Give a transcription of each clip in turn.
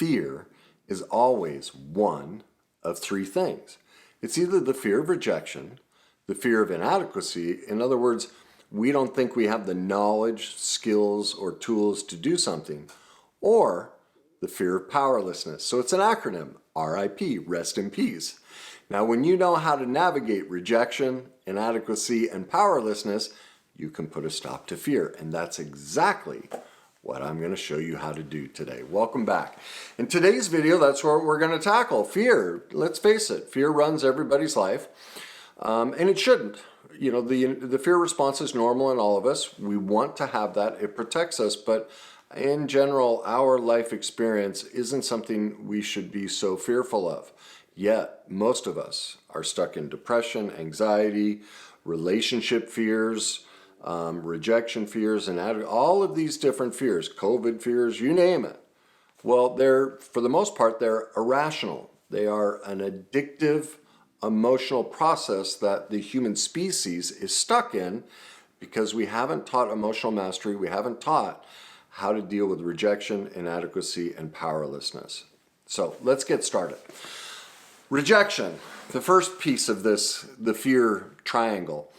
fear is always one of three things. It's either the fear of rejection, the fear of inadequacy. In other words, we don't think we have the knowledge, skills, or tools to do something, or the fear of powerlessness. So it's an acronym, R.I.P, rest in peace. Now, when you know how to navigate rejection, inadequacy, and powerlessness, you can put a stop to fear. And that's exactly what I'm going to show you how to do today. Welcome back. In today's video, that's what we're going to tackle. Fear. Let's face it, fear runs everybody's life, and it shouldn't. You know, the fear response is normal in all of us. We want to have that. It protects us, but in general, our life experience isn't something we should be so fearful of. Yet, most of us are stuck in depression, anxiety, relationship fears, rejection fears, and all of these different fears, COVID fears, you name it. Well, for the most part, they're irrational. They are an addictive emotional process that the human species is stuck in because we haven't taught emotional mastery. We haven't taught how to deal with rejection, inadequacy, and powerlessness. So let's get started. Rejection, the first piece of this, the fear triangle.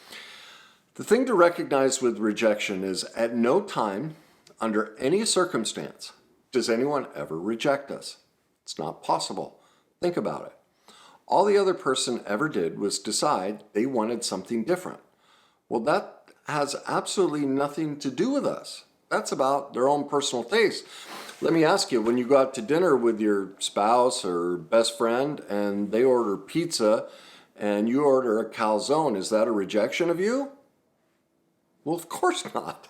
The thing to recognize with rejection is at no time, under any circumstance, does anyone ever reject us. It's not possible. Think about it. All the other person ever did was decide they wanted something different. Well, that has absolutely nothing to do with us. That's about their own personal taste. Let me ask you, when you go out to dinner with your spouse or best friend and they order pizza and you order a calzone, is that a rejection of you? Well, of course not.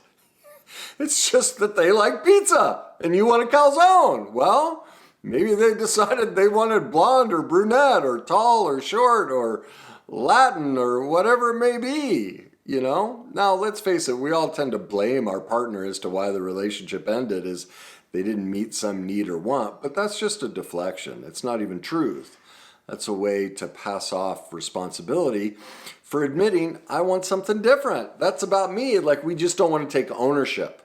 It's just that they like pizza and you want a calzone. Well, maybe they decided they wanted blonde or brunette or tall or short or Latin or whatever it may be, you know? Now, let's face it, we all tend to blame our partner as to why the relationship ended, is they didn't meet some need or want, but that's just a deflection. It's not even truth. That's a way to pass off responsibility for admitting, I want something different. That's about me. Like, we just don't want to take ownership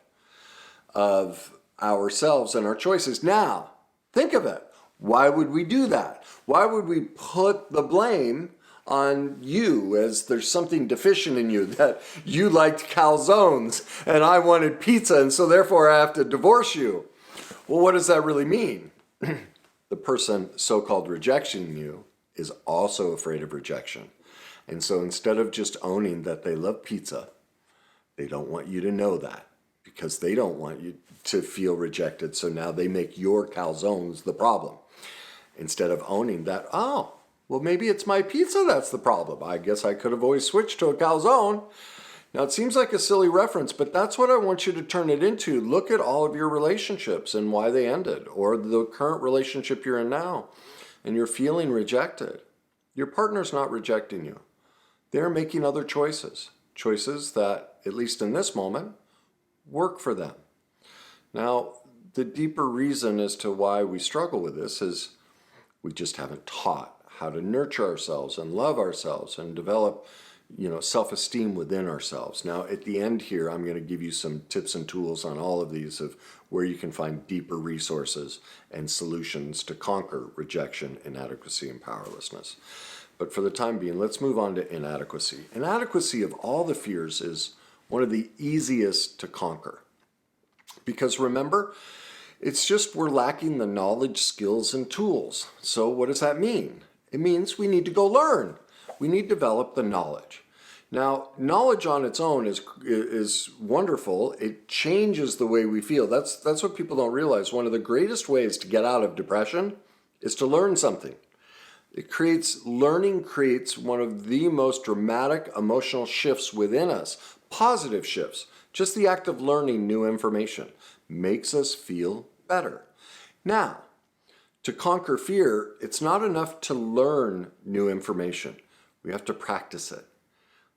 of ourselves and our choices. Now, think of it. Why would we do that? Why would we put the blame on you as there's something deficient in you, that you liked calzones and I wanted pizza and so therefore I have to divorce you? Well, what does that really mean? The person so-called rejecting you is also afraid of rejection. And so instead of just owning that they love pizza, they don't want you to know that because they don't want you to feel rejected. So now they make your calzones the problem. Instead of owning that, oh, well, maybe it's my pizza that's the problem. I guess I could have always switched to a calzone. Now, it seems like a silly reference, but that's what I want you to turn it into. Look at all of your relationships and why they ended, or the current relationship you're in now, and you're feeling rejected. Your partner's not rejecting you. They're making other choices, choices that, at least in this moment, work for them. Now, the deeper reason as to why we struggle with this is we just haven't taught how to nurture ourselves and love ourselves and develop, self-esteem within ourselves. Now, at the end here, I'm going to give you some tips and tools on all of these of where you can find deeper resources and solutions to conquer rejection, inadequacy, and powerlessness. But for the time being, let's move on to inadequacy. Inadequacy of all the fears is one of the easiest to conquer. Because remember, it's just we're lacking the knowledge, skills, and tools. So what does that mean? It means we need to go learn. We need to develop the knowledge. Now, knowledge on its own is wonderful. It changes the way we feel. That's what people don't realize. One of the greatest ways to get out of depression is to learn something. Learning creates one of the most dramatic emotional shifts within us, positive shifts. Just the act of learning new information makes us feel better. Now, to conquer fear, it's not enough to learn new information. We have to practice it.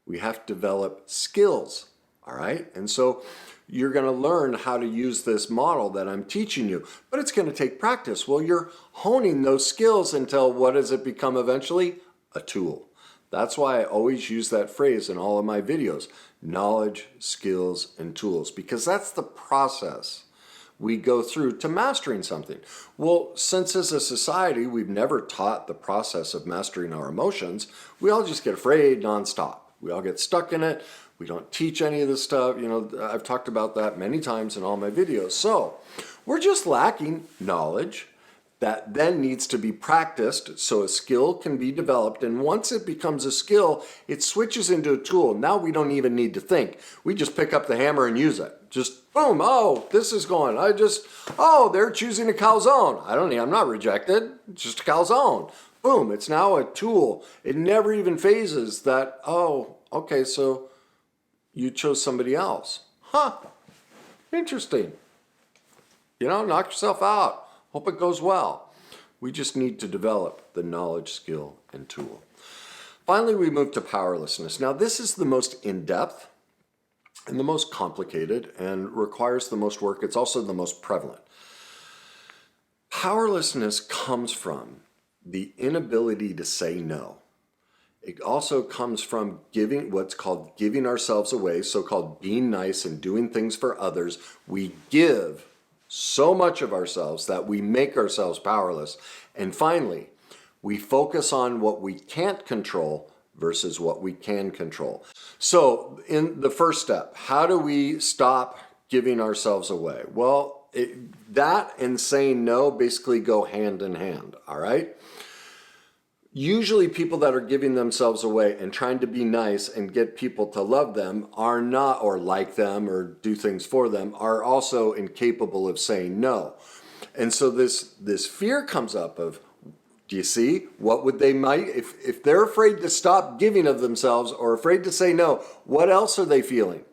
We have to develop skills, all right? And so you're going to learn how to use this model that I'm teaching you, but it's going to take practice. Well, you're honing those skills until what does it become eventually? A tool. That's why I always use that phrase in all of my videos, knowledge, skills, and tools, because that's the process we go through to mastering something. Well, since as a society we've never taught the process of mastering our emotions, we all just get afraid nonstop. We all get stuck in it. We don't teach any of this stuff. I've talked about that many times in all my videos. So we're just lacking knowledge that then needs to be practiced so a skill can be developed. And once it becomes a skill, it switches into a tool. Now we don't even need to think. We just pick up the hammer and use it. Just boom, oh, this is going. They're choosing a calzone. I'm not rejected, it's just a calzone. Boom, it's now a tool. It never even phases that, oh, okay, so you chose somebody else. Huh, interesting. Knock yourself out. Hope it goes well. We just need to develop the knowledge, skill, and tool. Finally, we move to powerlessness. Now, this is the most in-depth and the most complicated and requires the most work. It's also the most prevalent. Powerlessness comes from the inability to say no. It also comes from what's called giving ourselves away, so-called being nice and doing things for others. We give so much of ourselves that we make ourselves powerless. And finally, we focus on what we can't control versus what we can control. So in the first step, how do we stop giving ourselves away? Well, that and saying no basically go hand in hand, all right? Usually people that are giving themselves away and trying to be nice and get people to love them are not, or like them or do things for them, are also incapable of saying no. And so this fear comes up of, do you see, what would they might, if they're afraid to stop giving of themselves or afraid to say no, what else are they feeling?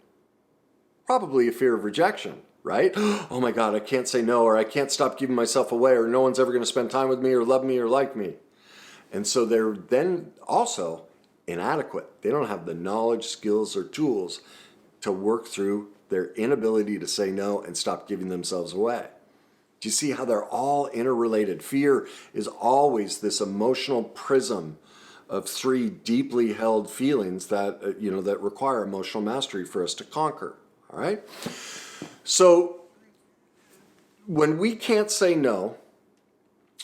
Probably a fear of rejection, right? Oh my God, I can't say no, or I can't stop giving myself away, or no one's ever going to spend time with me or love me or like me. And so they're then also inadequate. They don't have the knowledge, skills, or tools to work through their inability to say no and stop giving themselves away. Do you see how they're all interrelated? Fear is always this emotional prism of three deeply held feelings that, that require emotional mastery for us to conquer. All right? So when we can't say no,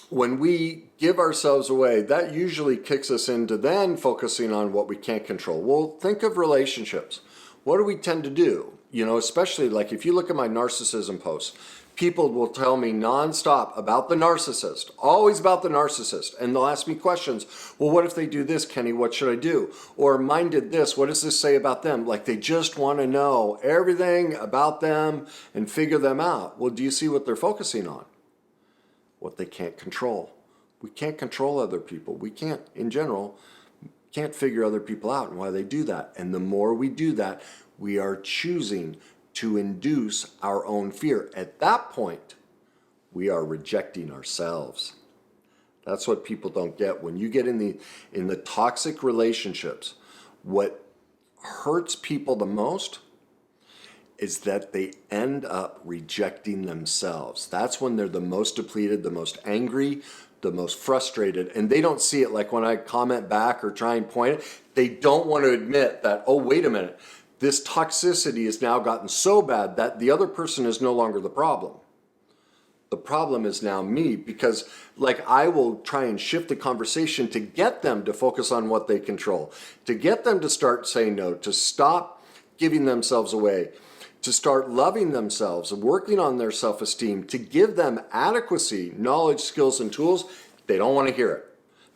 when we give ourselves away, that usually kicks us into then focusing on what we can't control. Well, think of relationships. What do we tend to do? Especially like if you look at my narcissism posts, people will tell me nonstop about the narcissist, always about the narcissist. And they'll ask me questions. Well, what if they do this, Kenny? What should I do? Or mine did this. What does this say about them? Like they just want to know everything about them and figure them out. Well, do you see what they're focusing on? What they can't control. We can't control other people. We can't, in general, can't figure other people out and why they do that. And the more we do that, we are choosing to induce our own fear. At that point, we are rejecting ourselves. That's what people don't get. When you get in the toxic relationships, what hurts people the most is that they end up rejecting themselves. That's when they're the most depleted, the most angry, the most frustrated, and they don't see it. Like when I comment back or try and point it, they don't want to admit that, oh, wait a minute, this toxicity has now gotten so bad that the other person is no longer the problem. The problem is now me, because like I will try and shift the conversation to get them to focus on what they control, to get them to start saying no, to stop giving themselves away, to start loving themselves and working on their self-esteem, to give them adequacy, knowledge, skills, and tools. They don't want to hear it.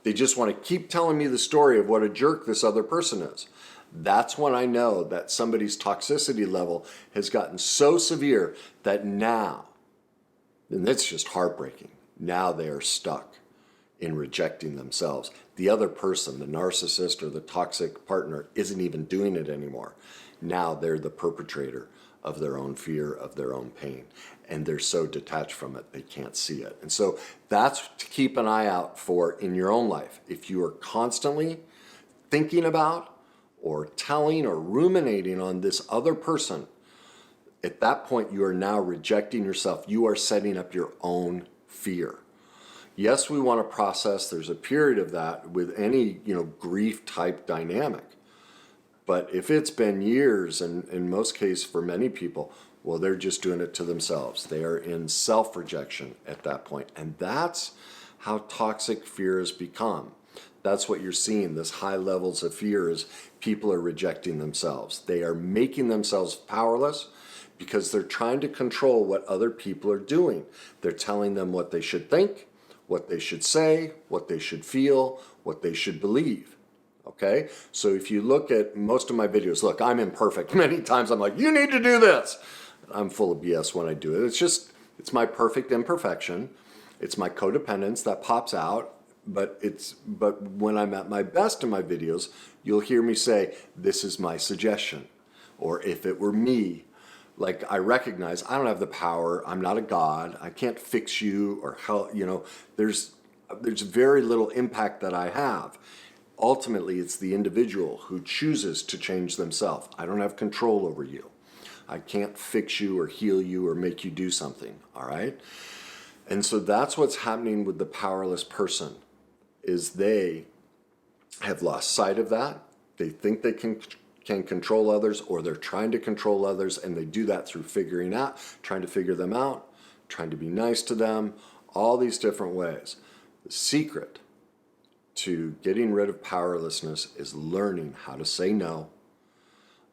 They just want to keep telling me the story of what a jerk this other person is. That's when I know that somebody's toxicity level has gotten so severe that now, and that's just heartbreaking, now they are stuck in rejecting themselves. The other person, the narcissist or the toxic partner, isn't even doing it anymore. Now they're the perpetrator of their own fear, of their own pain. And they're so detached from it, they can't see it. And so that's to keep an eye out for in your own life. If you are constantly thinking about or telling or ruminating on this other person, at that point you are now rejecting yourself. You are setting up your own fear. Yes, we want to process. There's a period of that with any, grief type dynamic. But if it's been years, and in most cases for many people, Well, they're just doing it to themselves. They are in self-rejection at that point. And that's how toxic fear has become. That's what you're seeing, this high levels of fear is people are rejecting themselves. They are making themselves powerless because they're trying to control what other people are doing. They're telling them what they should think, what they should say, what they should feel, what they should believe. Okay? So if you look at most of my videos, look, I'm imperfect. Many times I'm like, you need to do this. I'm full of BS when I do it. It's my perfect imperfection. It's my codependence that pops out. But when I'm at my best in my videos, you'll hear me say, this is my suggestion. Or if it were me, like I recognize I don't have the power, I'm not a God, I can't fix you or help, there's very little impact that I have. Ultimately, it's the individual who chooses to change themselves. I don't have control over you. I can't fix you or heal you or make you do something, all right? And so that's what's happening with the powerless person, is they have lost sight of that. They think they can control others, or they're trying to control others, and they do that through trying to figure them out, trying to be nice to them, all these different ways. The secret to getting rid of powerlessness is learning how to say no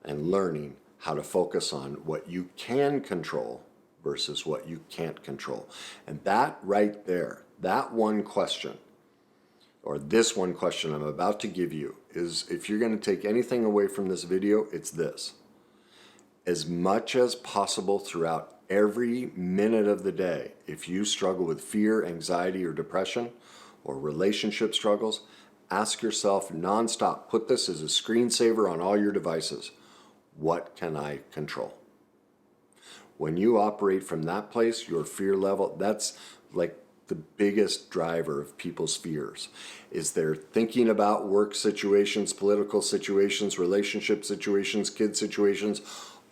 and learning how to focus on what you can control versus what you can't control. And that right there, that one question, or this one question I'm about to give you, is if you're going to take anything away from this video, it's this. As much as possible throughout every minute of the day, if you struggle with fear, anxiety, or depression, or relationship struggles, ask yourself nonstop, put this as a screensaver on all your devices. What can I control? When you operate from that place, your fear level, that's like the biggest driver of people's fears, is they're thinking about work situations, political situations, relationship situations, kid situations,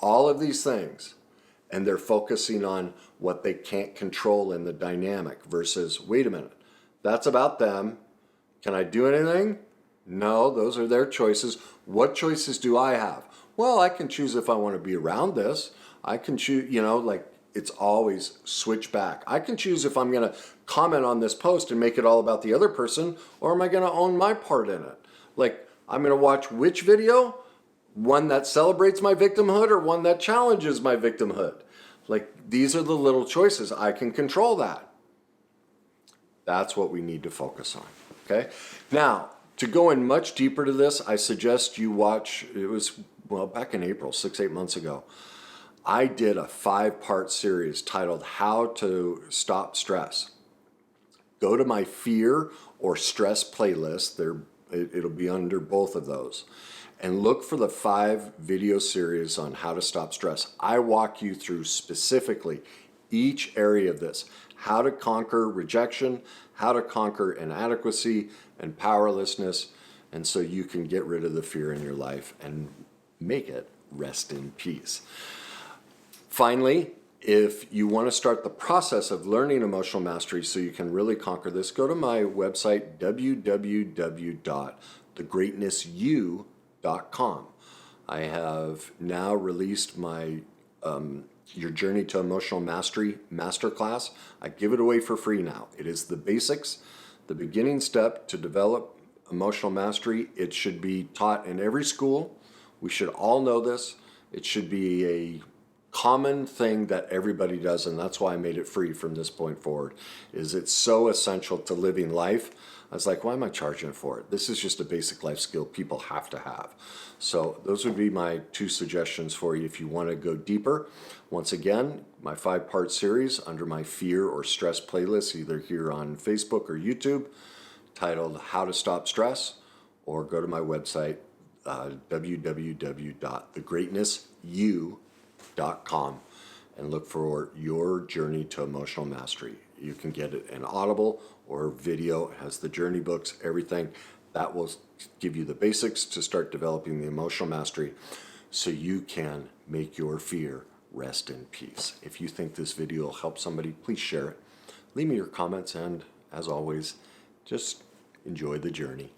all of these things. And they're focusing on what they can't control in the dynamic versus, wait a minute, that's about them. Can I do anything? No, those are their choices. What choices do I have? Well, I can choose if I want to be around this. I can choose, it's always switch back. I can choose if I'm going to comment on this post and make it all about the other person, or am I going to own my part in it? Like, I'm going to watch which video? One that celebrates my victimhood or one that challenges my victimhood? Like, these are the little choices. I can control that. That's what we need to focus on, okay? Now, to go in much deeper to this, I suggest you watch, back in April, 6-8 months ago, I did a 5-part series titled How to Stop Stress. Go to my fear or stress playlist. It'll be under both of those. And look for the 5 video series on how to stop stress. I walk you through specifically each area of this. How to conquer rejection, how to conquer inadequacy and powerlessness, and so you can get rid of the fear in your life and make it rest in peace. Finally, if you want to start the process of learning emotional mastery so you can really conquer this, go to my website, www.thegreatnessyou.com. I have now released my Your Journey to Emotional Mastery Masterclass. I give it away for free now. It is the basics, the beginning step to develop emotional mastery. It should be taught in every school. We should all know this. It should be a common thing that everybody does, and that's why I made it free from this point forward, is it's so essential to living life. I was like, why am I charging for it? This is just a basic life skill people have to have. So those would be my 2 suggestions for you if you want to go deeper. Once again, my 5-part series under my fear or stress playlist, either here on Facebook or YouTube, titled How to Stop Stress, or go to my website, www.thegreatnessyou.com, and look for Your Journey to Emotional Mastery. You can get it in Audible or video. It has the journey books, everything. That will give you the basics to start developing the emotional mastery so you can make your fear rest in peace. If you think this video will help somebody, please share it. Leave me your comments, and as always, just enjoy the journey.